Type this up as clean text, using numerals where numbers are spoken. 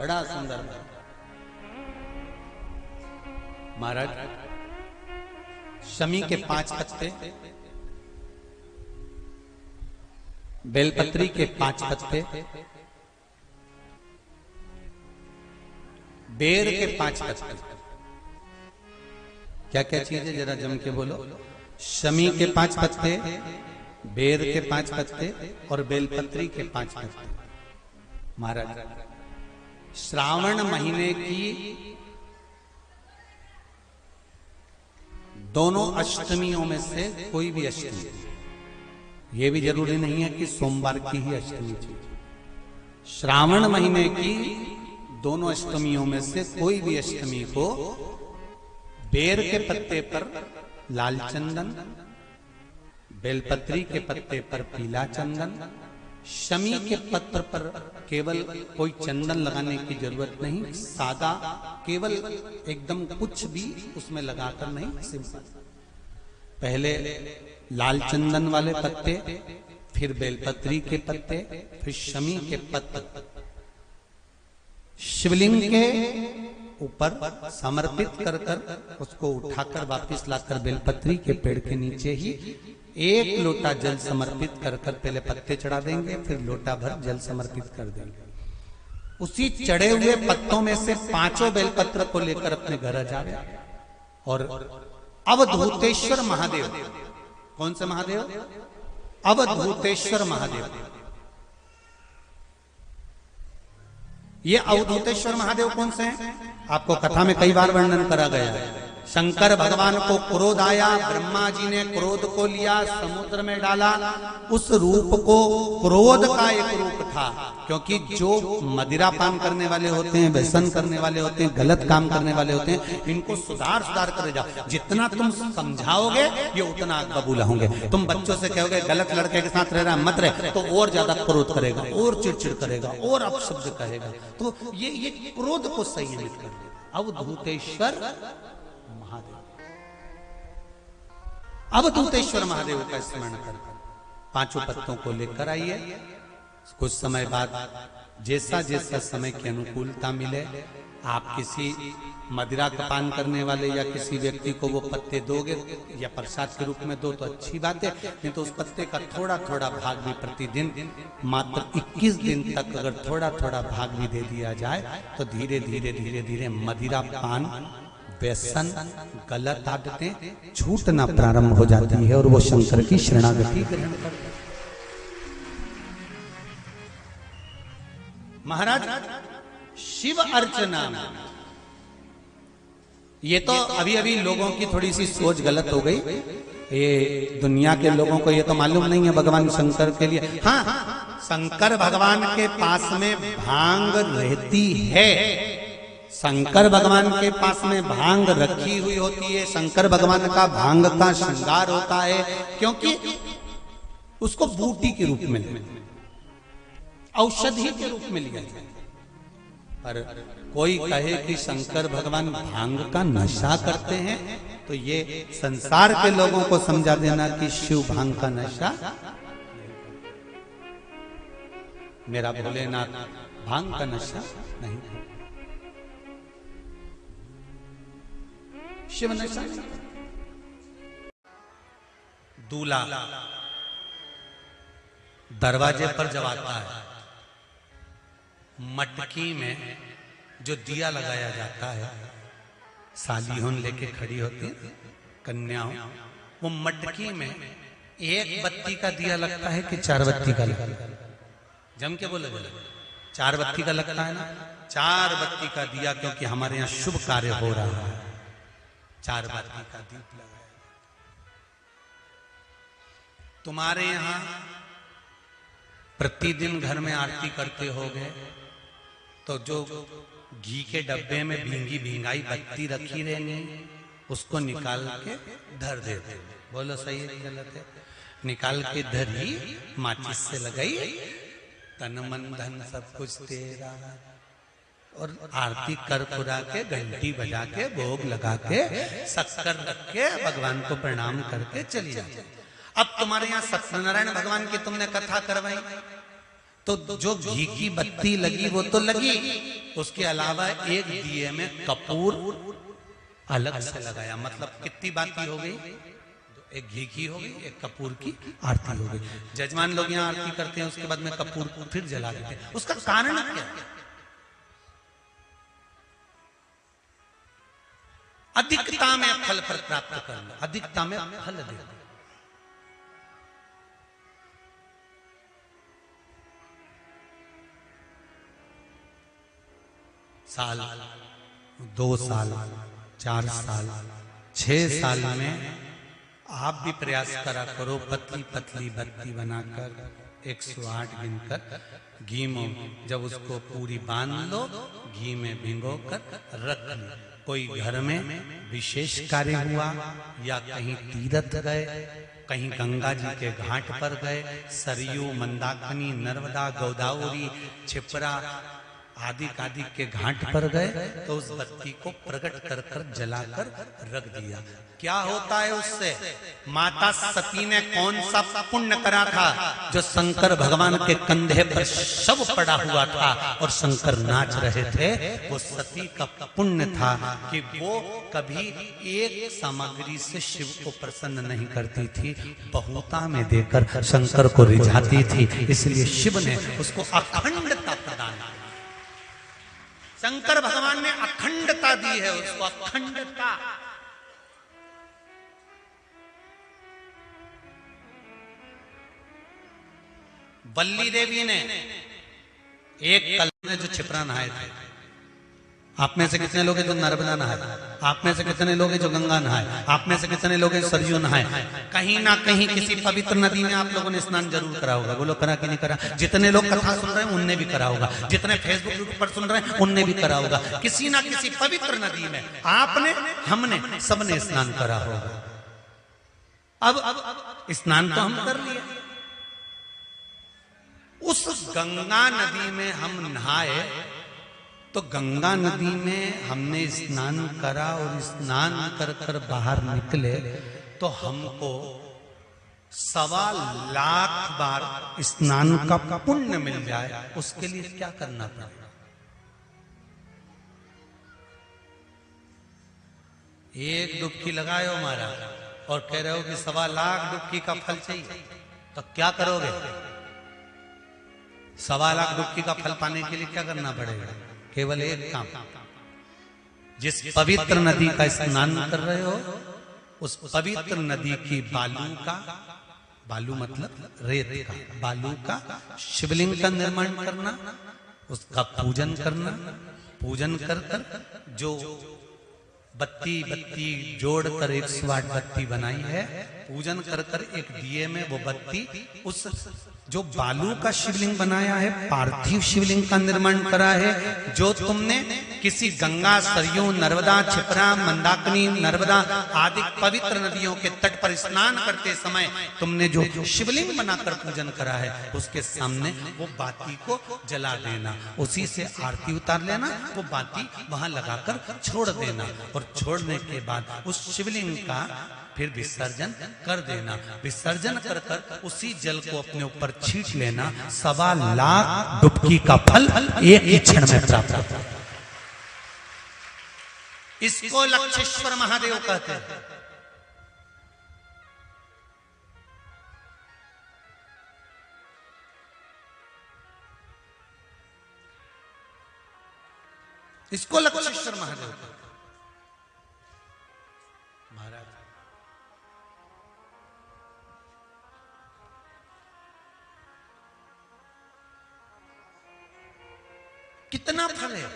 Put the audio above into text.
बड़ा सुंदर महाराज। शमी के 5 पत्ते, बेलपत्री के 5 पत्ते, बेर के 5 पत्ते। क्या क्या चीज है जरा जम के बोलो। शमी के 5 पत्ते, बेर के 5 पत्ते और बेलपत्री के 5 पत्ते। महाराज श्रावण महीने की दोनों अष्टमियों में से कोई भी अष्टमी, ये भी जरूरी नहीं है कि सोमवार की ही अष्टमी चाहिए। श्रावण महीने की दोनों अष्टमियों में से कोई भी अष्टमी को बेर के पत्ते पर लाल चंदन, बेलपत्री के पत्ते पर पीला चंदन, शमी के पत्र पर केवल कोई चंदन लगाने की जरूरत नहीं, सादा केवल एकदम कुछ भी उसमें लगाकर नहीं, सिंपल। पहले लाल चंदन वाले पत्ते, फिर बेलपत्री के पत्ते, फिर शमी के पत्ते शिवलिंग के ऊपर समर्पित कर कर उसको उठाकर वापस लाकर बेलपत्री के पेड़ के नीचे ही 1 लोटा जल समर्पित कर कर पहले पत्ते चढ़ा देंगे, फिर लोटा भर जल समर्पित कर देंगे। उसी चढ़े हुए पत्तों में से 5 बेलपत्र को लेकर अपने घर आ जावे और अवधूतेश्वर महादेव, कौन से महादेव? अवधूतेश्वर महादेव। ये अवधूतेश्वर महादेव कौन से हैं? आपको कथा में कई बार वर्णन करा गया है। शंकर भगवान को क्रोध आया, ब्रह्मा जी ने क्रोध को लिया, समुद्र में डाला। उस रूप को क्रोध का एक रूप था, क्योंकि जो मदिरा पान करने वाले होते हैं, व्यसन करने वाले होते हैं, गलत काम करने वाले होते हैं, इनको सुधार करे जाओ। जितना तुम समझाओगे ये उतना आग बबूला होंगे। तुम बच्चों से कहोगे गलत लड़के के साथ रह रहा मत रहे, तो और ज्यादा क्रोध करेगा, और चिड़चिड़ करेगा, और अपशब्द कहेगा। तो ये क्रोध को संयमित कर देगा। अवधूतेश्वर महादेव, अवधूतेश्वर महादेव का स्मरण कर 5 पत्तों को लेकर आइए। कुछ समय बाद जैसा जैसा समय की अनुकूलता मिले, आप किसी मदिरा का पान करने वाले या किसी व्यक्ति को वो पत्ते दोगे या प्रसाद के रूप में दो तो अच्छी बात है, नहीं तो उस पत्ते का थोड़ा थोड़ा भाग भी प्रतिदिन मात्र 21 दिन तक अगर थोड़ा थोड़ा भाग भी दे दिया जाए तो धीरे धीरे धीरे धीरे मदिरा पान, व्यसन, गलत आदतें छूटना प्रारंभ हो जाती है और वो शंकर की शरणागति ग्रहण करते हैं। महाराज शिव अर्चना, ये तो अभी अभी लोगों की थोड़ी सी सोच गलत हो गई। ये दुनिया के लोगों को ये तो मालूम नहीं है भगवान शंकर के लिए। हाँ, शंकर भगवान के पास में भांग रहती है, शंकर भगवान के पास में भांग रखी हुई होती है। शंकर भगवान का भांग का श्रृंगार होता है, क्योंकि उसको बूटी के रूप में, औषधि के रूप में लिया जाए। पर कोई कहे कि शंकर भगवान भांग का नशा करते हैं, तो ये संसार के लोगों को समझा देना कि शिव भांग का नशा, मेरा भोलेनाथ भांग का नशा नहीं, शिव नशा। दूल्हा दरवाजे पर जब आता है, मटकी में जो दिया लगाया जाता है, सालीहों लेके खड़ी होती है कन्याओं, वो मटकी में 1 बत्ती का दिया लगता है कि 4 बत्ती का लगता है? जम के बोले 4 बत्ती का लगता है ना। 4 बत्ती का दिया, क्योंकि हमारे यहाँ शुभ कार्य हो रहा है, 4 बत्ती का दीप लगाया। तुम्हारे यहाँ प्रतिदिन घर में आरती करते होगे, तो जो घी के डब्बे में भींगी भींगाई बत्ती रखी रहेंगी, उसको निकाल के धर देते। बोलो सही है गलत है? निकाल के धरी, माचिस से लगाई, तन मन धन सब कुछ तेरा, और आरती कर पुरा के, घंटी बजा के, भोग लगा के, शक्कर रख के, भगवान को प्रणाम करके चली जाती। अब तुम्हारे यहाँ सत्यनारायण भगवान की तुमने कथा करवाई, तो जो घी की बत्ती लगी वो तो लगी, उसके अलावा एक दिए में कपूर अलग से लगाया। मतलब कितनी बाती हो गई? एक घी की हो गई, एक कपूर की आरती हो गई। जजमान लोग यहाँ आरती करते हैं, उसके बाद में कपूर को फिर जला देते हैं। उसका कारण क्या है? अधिकता में फल प्राप्त करना, अधिकता में फल देना। साल, 2 साल, 4 साल, 6 साल में आप भी प्रयास करा करो, पतली पतली बत्ती बनाकर 108 गिनकर घी में जब उसको पूरी बांध लो, घी में भिगो कर रख लो। कोई घर में विशेष कार्य हुआ या कहीं तीर्थ गए, कहीं गंगा जी के घाट पर गए, सरयू, मंदाकिनी, नर्मदा, गोदावरी, छिपरा आदि आदि के घाट पर गए तो उस बत्ती को प्रकट कर कर जलाकर रख दिया। क्या होता है उससे? माता सती ने कौन सा पुण्य करा था? जो शंकर भगवान के कंधे पर शव पड़ा हुआ था और शंकर नाच रहे थे, वो सती का पुण्य था कि वो कभी एक सामग्री से शिव को प्रसन्न नहीं करती थी, बहुता में देकर शंकर को रिझाती थी। इसलिए शिव ने उसको अखंडता प्रदान की। शंकर भगवान ने अखंडता दी है उसको, अखंडता। वल्ली देवी ने एक कल में जो छिपरा नहाए थे, आप में से कितने लोग हैं जो नर्मदा नहाए? आप में से कितने लोग हैं जो गंगा नहाए? आप में से कितने लोग हैं सरयू नहाए? कहीं ना कहीं किसी पवित्र नदी में आप लोगों ने स्नान जरूर करा होगा। बोलो करा कि नहीं करा? जितने लोग कथा सुन रहे हैं उनने भी करा होगा, जितने फेसबुक यूट्यूब पर सुन रहे हैं उनने भी करा होगा। किसी ना किसी पवित्र नदी में आपने, हमने, सबने स्नान करा होगा। अब स्नान तो हम कर लिए, उस गंगा नदी में हम नहाए तो गंगा नदी में हमने स्नान करा और स्नान कर कर बाहर निकले तो हमको 1.25 लाख बार स्नान का पुण्य मिल जाए। उसके लिए क्या करना पड़ेगा? एक डुबकी लगाए हो महाराज और कह रहे हो कि 1.25 लाख डुबकी का फल चाहिए, तो क्या करोगे? 1.25 लाख डुबकी का फल पाने के लिए क्या करना पड़ेगा? केवल एक काम, जिस पवित्र नदी का स्नान कर रहे हो उस पवित्र नदी की बालू का, बालू मतलब रेत का, बालू का शिवलिंग का निर्माण करना, उसका पूजन करना। पूजन कर कर जो बत्ती जोड़कर 108 बत्ती बनाई है, पूजन कर कर एक दिए में वो बत्ती, उस जो बालू का शिवलिंग बनाया है, पार्थिव शिवलिंग का निर्माण करा है, जो तुमने किसी गंगा, सरयू, नर्मदा, छिपरा, मंदाकिनी, नर्मदा आदि पवित्र नदियों के तट पर स्नान करते समय तुमने जो शिवलिंग बनाकर पूजन करा है, उसके सामने वो बाती को जला देना, उसी से आरती उतार लेना, वो बाती वहां लगाकर छोड़ देना और छोड़ने के बाद उस शिवलिंग का फिर विसर्जन कर देना। विसर्जन कर कर उसी जल को अपने ऊपर छींट लेना। 1.25 लाख डुबकी का फल एक ही क्षण में प्राप्त होता है। इसको लक्षेश्वर महादेव कहते हैं। इसको लक्षेश्वर महादेव कहते हैं। महाराज कितना फल है?